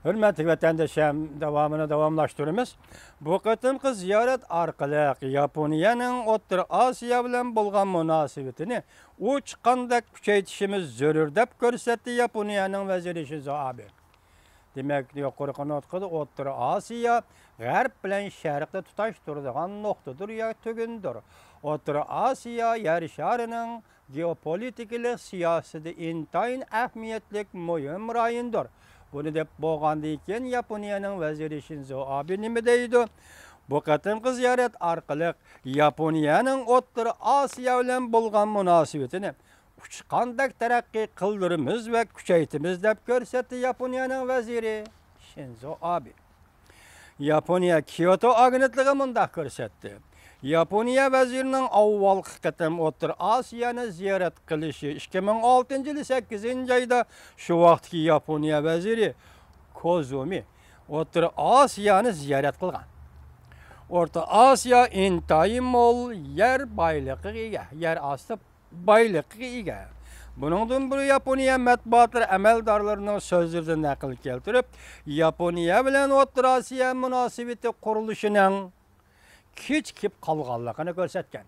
Hürmetli vatandaşım, devamını davamlaştırımız. Bu kıtımkı ziyaret arkalık Yaponiyanın O'rta Asiya bilen bolgan münasebetini uçkandak küçeytişimiz zörür dep görsetdi Yaponiyanın veziri Shinzo Abe. Demek yuqorqı notqıda O'rta Asiya Garp bilen Şarqda tutaş turadigan noktadır ya tügündür. O'rta Asiya yer şarının geopolitikalik siyaseti intayin ahmiyetlik mühim rayındır. Bunu dep bolgandan eken Yaponiyanın veziri Shinzo Abe nime deydi? Bu qatımkı ziyaret arkalık Yaponiyanın O'rta Asiya bilen bolgan münasebetini uçkandak terakki kıldırımız ve küçeytimiz dep görsetdi Yaponiyanın veziri Shinzo Abe. Yaponiya Kyoto agentliği mundaq görsetdi. Yaponiya vezirinin avvalqı qıtım O'rta Asiyani ziyaret qilishi 2006-yılı 8 ayda şu vaqtki Yaponiya veziri Kozumi O'rta Asiyani ziyaret qilgan. O'rta Asiya intayin mol yer baylıqı ega, yer asti baylıqı ega. Bunundan biri Yaponiya matbuatları əməldarlarının sözlerinden nakil keltirip, Yaponiya bilen O'rta Asiya münasebeti kuruluşunun kechikip kalganlığını görsetken.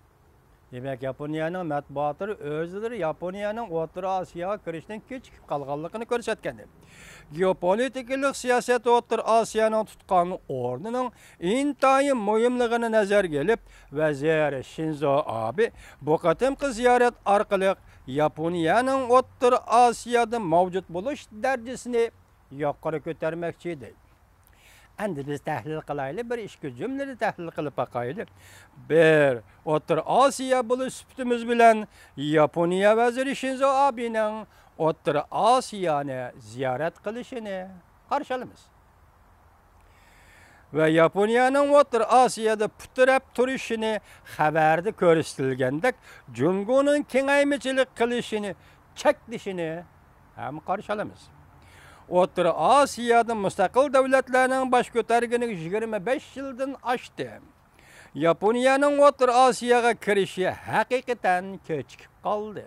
Demek Yaponiyanın matbuatları özleri Yaponiyanın O'rta Asiyaga kirishden kechikip kalganlığını görsetken. Geopolitikalik siyaset O'rta Asiyanın tutkan ornunun intayin mühimligini nazar gelip, vezir Shinzo Abe bu qatımkı ziyaret arkalık Yaponiyanın O'rta Asiyada mavcut buluş derecesini yuqarı ko'tarmoqchi. Endi biz tahlil qilayli, bir ishki cümleni tahlil qilib baqayli. Bir, O'rta Asiya buluş süptimiz bilen Yaponiya veziri Shinzo Abe'nin O'rta Asiyani ziyaret qilishini qarşılamız. Ve Yaponiyanın O'rta Asiyada putirab turishini xabarda ko'rsatilgandek, Jungo'nun kengaymichilik qilishini cheklishini ham qarşılamız. O'rta Asiyada mustaqil davlatlarning baş ko'targani 25 yildan oshdi. Yaponiyanın O'rta Asiyaga kirishi haqiqatan kechikib qoldi.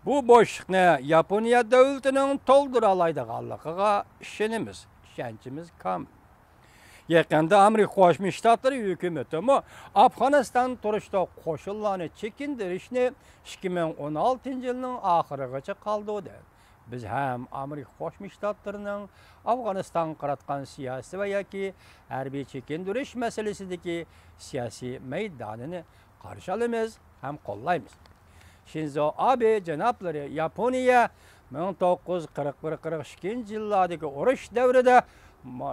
Bu boşluqni Yaponiya davlatining to'ldira oladiganligiga ishonchimiz kam. Yaqinda Amerika Qo'shma Shtatlari hukumati Afg'oniston turishda qo'shinlarni chekintirishni 2016-yilning oxirigacha qoldirdi. Biz ham Amerika Qo'shma Shtatlarining Afg'oniston qaratgan siyosiy va yoki harbiy chekindirish masalasidagi siyosiy maydonini qarşılamız ham qo'llaymiz. Shinzo Abe janoblari Yaponiya 1941-42 yillardagi urush davrida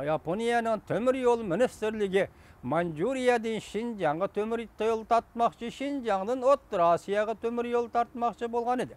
Yaponiyanın temir yol ministerligi Manjuriyadan Şinjan'a temir yol tartmoqchi, Şinjan'dan O'rta Asiyaga temir yol tartmoqchi bo'lgan edi.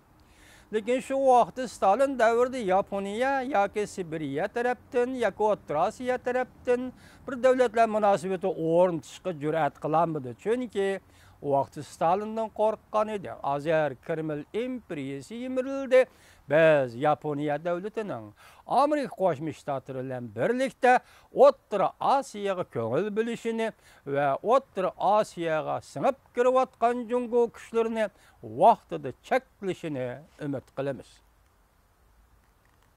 Lekin şu vaqtda Stalin davrida Yaponiya yoki Sibiriya tarafdan yoki O'rta Asiya tarafdan bir davlatlar munosabati o'rnatishga jur'at qilmadi. Chunki o vaqtda Stalindan qo'rqqan edi. Azar Kreml imperiyasi yemirildi. Biz Yaponiya davlatining Amerika Qo'shma Shtatlari bilan birlikda O'rta Asiyaga ko'ngil bilishini va O'rta Asiyaga singib kirayotgan Jungo kuchlarini vaqtida cheklashini umid qilamiz.